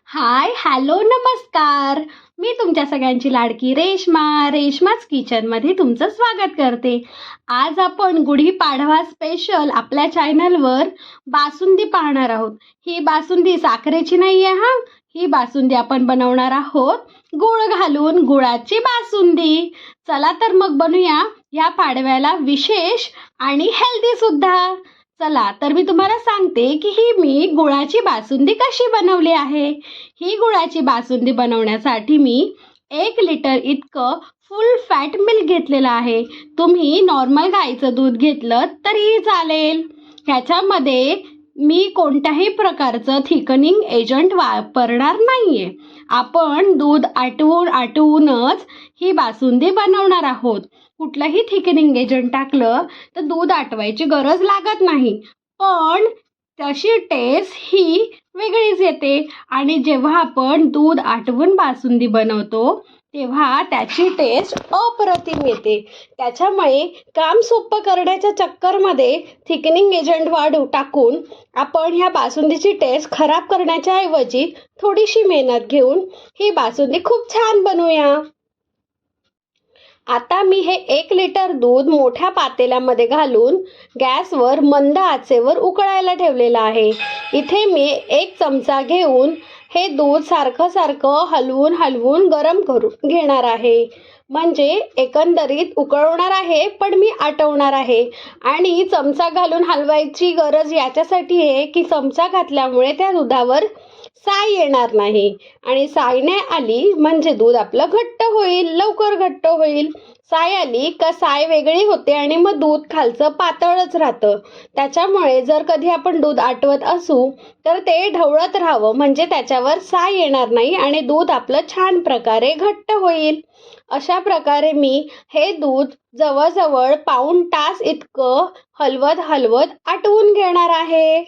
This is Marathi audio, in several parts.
हाय, हॅलो, नमस्कार. मी तुमच्या सगळ्यांची लाडकी रेश्माच किचनमध्ये तुमचं स्वागत करते. आज आपण गुढीपाडवा स्पेशल आपल्या चॅनलवर बासुंदी पाहणार आहोत. ही बासुंदी साखरेची नाही आहे हा. ही बासुंदी आपण बनवणार आहोत गुळ घालून, गुळाची बासुंदी. चला तर मग बनवूया या पाडव्याला विशेष आणि हेल्दी सुद्धा. चला तर मी तुम्हाला सांगते की ही मी गुळाची बासुंदी कशी बनवली आहे. ही गुळाची बासुंदी बनवण्यासाठी मी 1 लिटर इतकं फुल फॅट मिल्क घेतलेलं आहे. तुम्ही नॉर्मल गाईचं दूध घेतलं तरीही चालेल. ह्याच्यामध्ये मी कोणत्याही प्रकारचं थिकनिंग एजंट वापरणार नाहीये. आपण दूध आटवूनच ही बासुंदी बनवणार आहोत. कुठलंही थिकनिंग एजंट टाकलं तर दूध आटवायची गरज लागत नाही, पण तशी टेस्ट ही वेगळीच येते. आणि जेव्हा आपण दूध आटवून बासुंदी बनवतो तेव्हा त्याची टेस्ट अप्रतिम येते. त्याच्यामुळे काम सोपं करण्याच्या चक्करमध्ये थिकनिंग एजंट टाकून आपण ह्या बासुंदीची टेस्ट खराब करण्याच्या ऐवजी थोडीशी मेहनत घेऊन ही बासुंदी खूप छान बनवूया. आता मी हे 1 लिटर दूध मोठ्या पातेल्यामध्ये घालून गॅसवर मंद आचेवर उकळायला ठेवलेलं आहे. इथे मी 1 चमचा घेऊन हे दूध सारखं हलवून गरम करून घेणार आहे. म्हणजे एकंदरीत उकळवणार आहे पण मी आटवणार आहे. आणि चमचा घालून हलवायची गरज याच्यासाठी आहे की चमचा घातल्यामुळे त्या दुधावर साय येणार नाही. आणि साय नाही आली म्हणजे दूध आपलं घट्ट होईल, लवकर घट्ट होईल. साय आली का साय वेगळी होते आणि मग दूध खालचं पातळच राहतं. त्याच्यामुळे जर कधी आपण दूध आटवत असू तर ते ढवळत राहावं, म्हणजे त्याच्यावर साय येणार नाही आणि दूध आपलं छान प्रकारे घट्ट होईल. अशा प्रकारे मी हे दूध जवळजवळ पाऊण तास इतकं हलवत आटवून घेणार आहे.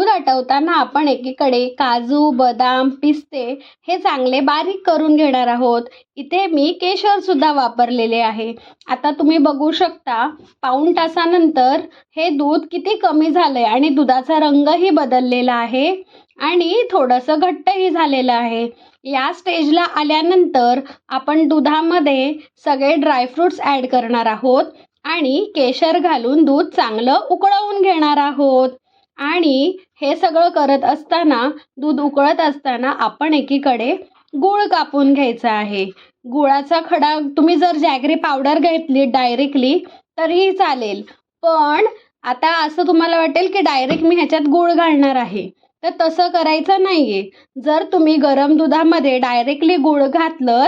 आटवताना आपण एकीकडे काजू, बदाम, पिस्ते हे चांगले बारीक करून घेणार आहोत. इथे मी केशर सुद्धा वापरलेले आहे. आता तुम्ही बघू शकता पाऊण तासानंतर हे दूध किती कमी झालंय आणि दुधाचा रंगही बदललेला आहे आणि थोडंसं घट्टही झालेलं आहे. या स्टेजला आल्यानंतर आपण दुधामध्ये सगळे ड्रायफ्रुट्स ॲड करणार आहोत आणि केशर घालून दूध चांगलं उकळवून घेणार आहोत. आणि हे सगळं करत असताना, दूध उकळत असताना आपण एकीकडे गूळ कापून घ्यायचा आहे. गुळाचा खडा तुम्ही जर जॅगरी पावडर घेतली डायरेक्टली तरीही चालेल, पण आता असं तुम्हाला वाटेल की डायरेक्ट मी ह्याच्यात गूळ घालणार आहे, तर तसं करायचं नाहीये. जर तुम्ही गरम दुधामध्ये डायरेक्टली गूळ घातलं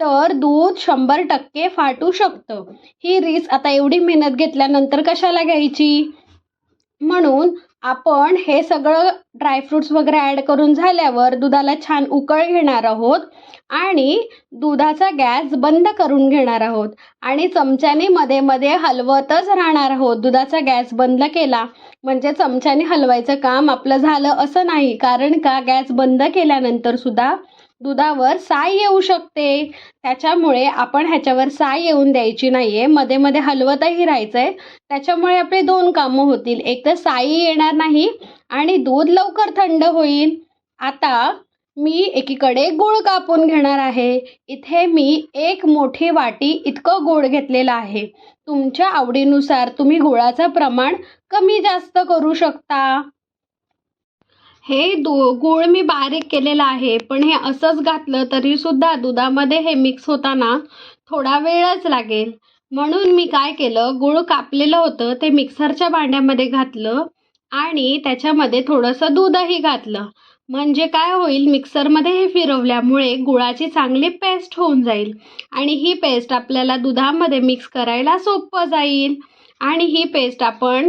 तर दूध 100% फाटू शकतं. ही रिस्क आता एवढी मेहनत घेतल्यानंतर कशाला घ्यायची. म्हणून आपण हे सगळं ड्रायफ्रुट्स वगैरे ॲड करून झाल्यावर दुधाला छान उकळ घेणार आहोत आणि दुधाचा गॅस बंद करून घेणार आहोत आणि चमच्याने मध्ये मध्ये हलवतच राहणार आहोत. दुधाचा गॅस बंद केला म्हणजे चमच्याने हलवायचं काम आपलं झालं असं नाही, कारण का गॅस बंद केल्यानंतर सुद्धा दुधावर साय येऊ शकते. त्याच्यामुळे आपण ह्याच्यावर साय येऊन द्यायची नाही आहे, मध्ये मध्ये हलवतही राहायचं आहे. त्याच्यामुळे आपले 2 कामं होतील, एक तर साई येणार नाही आणि दूध लवकर थंड होईल. आता मी एकीकडे गूळ कापून घेणार आहे. इथे मी 1 मोठी वाटी इतकं गूळ घेतलेलं आहे. तुमच्या आवडीनुसार तुम्ही गुळाचं प्रमाण कमी जास्त करू शकता. हे गूळ मी बारीक केलेलं आहे, पण हे असंच घातलं तरी सुद्धा दुधामध्ये हे मिक्स होताना थोडा वेळच लागेल. म्हणून मी काय केलं, गूळ कापलेलं होतं ते मिक्सरच्या भांड्यामध्ये घातलं आणि त्याच्यामध्ये थोडंसं दूधही घातलं. म्हणजे काय होईल, मिक्सरमध्ये हे फिरवल्यामुळे गुळाची चांगली पेस्ट होऊन जाईल आणि ही पेस्ट आपल्याला दुधामध्ये मिक्स करायला सोपं जाईल. आणि ही पेस्ट आपण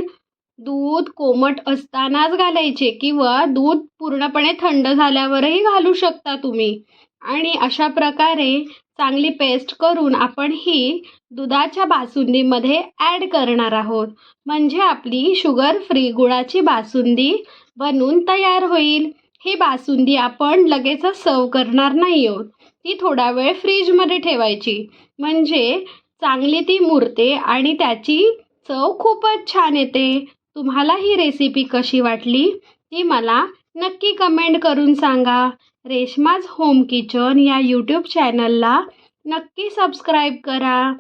दूध कोमट असतानाच घालायचे किंवा दूध पूर्णपणे थंड झाल्यावरही घालू शकता तुम्ही. आणि अशा प्रकारे चांगली पेस्ट करून आपण ही दुधाच्या बासुंदीमध्ये ॲड करणार आहोत. म्हणजे आपली शुगर फ्री गुळाची बासुंदी बनून तयार होईल. ही बासुंदी आपण लगेचच सर्व करणार नाही आहोत, ती थोडा वेळ फ्रीजमध्ये ठेवायची, म्हणजे चांगली ती मुरते आणि त्याची चव खूपच छान येते. तुम्हाला ही रेसिपी कशी वाटली ती मला नक्की कमेंट करून सांगा. रेश्माज होम किचन या यूट्यूब चॅनलला नक्की सबस्क्राईब करा.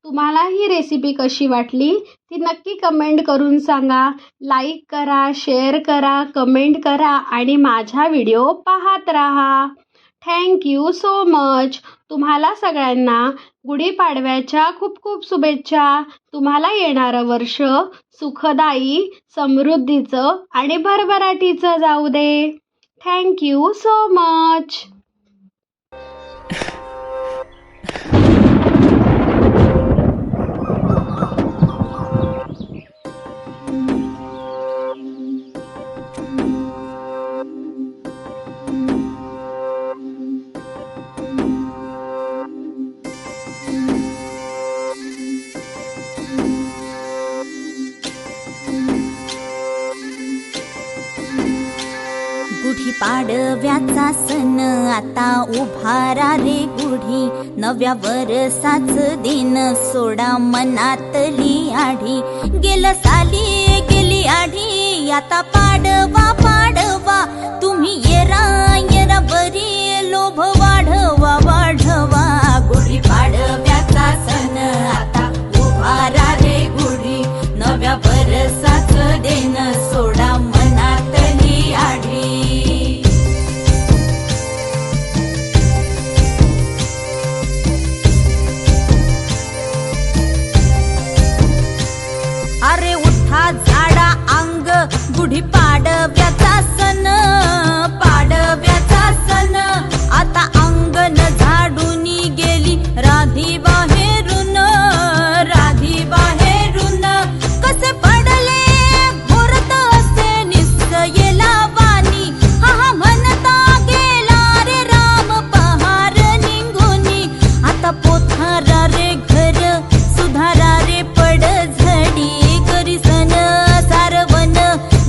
तुम्हाला ही रेसिपी कशी वाटली ती नक्की कमेंट करून सांगा. लाईक करा, शेअर करा, कमेंट करा आणि माझा व्हिडिओ पाहत राहा. Thank you so much. तुम्हाला सगळ्यांना गुढीपाडव्याच्या खूप खूप शुभेच्छा. तुम्हाला येणारं वर्ष सुखदायी, समृद्धीचं आणि भरभराटीचं जाऊ दे. Thank you so much. गुढी पाडव्याचा सण आता उभारा रे गुढी, नव्या वर्षाच दिन सोडा मनातली आढी. गेलं साली गेली आढी, आता पाडवा पाडवा, तुम्ही येरा येरा बरी, लोभ वाढवा वाढवा. गुढी पाडव्याचा सण आता उभारा रे गुढी, नव्या वर्षाच दिन सोडा मनातली आढी. अरे उठा झाडा अंग, गुढी पाडव्याचा सण, पाडव्याचा सण. आता अंगण झाडून गेली राधी बाहेरून, राधी बाहेरून. कसे पडले भोरत असे निश्चयेला वाणी, हा म्हणता गेला रे राम पहार निघूनी. आता पोथारा रे घर सुधारा रे पड झडी, करी सन सारवन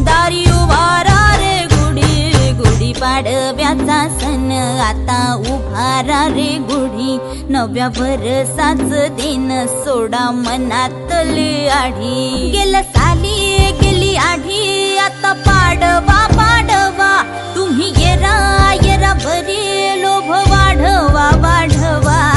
दारी उभारा रे गुढी. गुढी पाडव्याचा सण आता उभारा रे गुढी, नव्या वर्षाच दिन सोडा मनातली आढी. गेलं साली गेली आढी, आता पाडवा पाडवा, तुम्ही येरा येरा बरी, लोभ वाढवा वाढवा.